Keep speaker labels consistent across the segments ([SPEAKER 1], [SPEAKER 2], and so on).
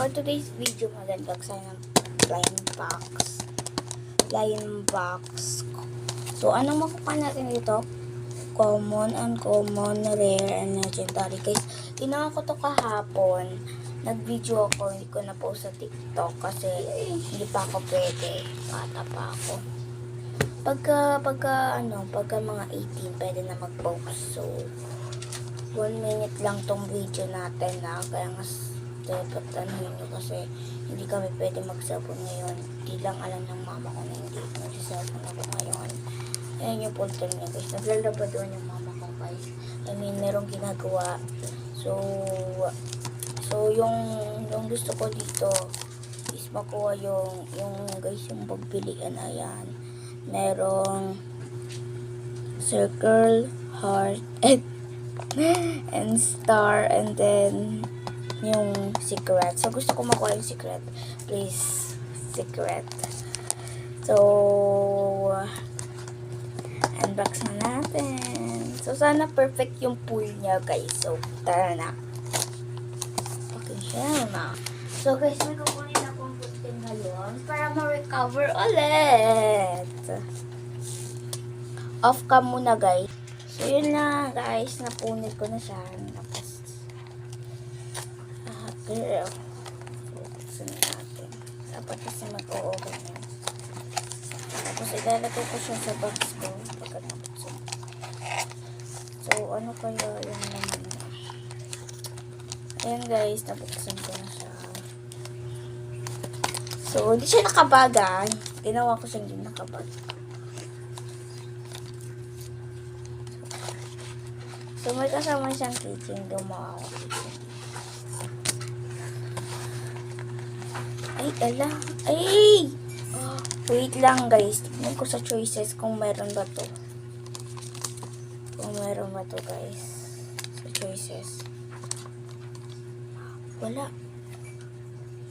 [SPEAKER 1] For today's video, mag-unbox tayo ng blind box. So, anong makukuha natin dito? Common, uncommon, rare, and legendary. Guys, ginawa ko to kahapon. Nag-video ako, hindi ko na-post sa TikTok kasi hindi pa ako pwede. Bata pa ako. Pagka mga 18, pwede na mag-post. So, 1 minute lang tong video natin na kaya nga dapat tanhin nyo kasi hindi kami pwede magsabon ngayon. Hindi lang alam ng mama ko na hindi magsasabon ako ngayon. Ayan yung full time niya, guys. Naglalaba doon yung mama ko, guys. I mean, merong ginagawa. So yung gusto ko dito is makuha yung guys, yung pagpilian. Ayan. Merong circle, heart, and star, and then yung secret. So, gusto ko makuha yung secret. Please, secret. So, unbox na natin. So, sana perfect yung pull niya, guys. So, tara na. Okay, siya na. So, guys, may kukunin akong putin ngayon para ma-recover ulit. Off cam muna, guys. So, yun na, guys. Napunit ko na siya. Tapos, girl. Focus na natin. Dapat kasi mag-o-open yun. Tapos, ilalagay ko siya sa box ko. Pagkatapos. So, ano kaya yung naman na? Ayan, guys. Nabuksan ko na siya. So, hindi siya nakabagan. Ginawa ko siyang hindi nakabag. So, may kasama siyang kitchen. Gumawa ako kitchen. Ay, ala. Ay! Oh, wait lang, guys. Tignan ko sa choices kung meron ba to. Kung meron ba to, guys. Sa choices. Wala.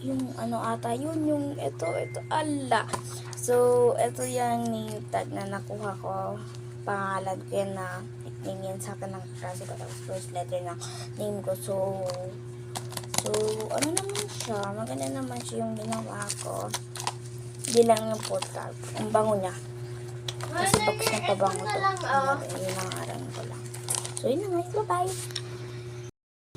[SPEAKER 1] Yung ano ata, yung ito, ala. So, ito yung name tag na nakuha ko. Pangalan ko yan na nickname yan sa akin ng klase ko. Tapos first letter ng name ko. So, ano naman siya? Maganda naman siya yung ginawa ko. Hindi lang yung portal. Ang bango niya. Kasi box na pabango to. Yun ang aram ko lang. So, yun na guys. Bye-bye.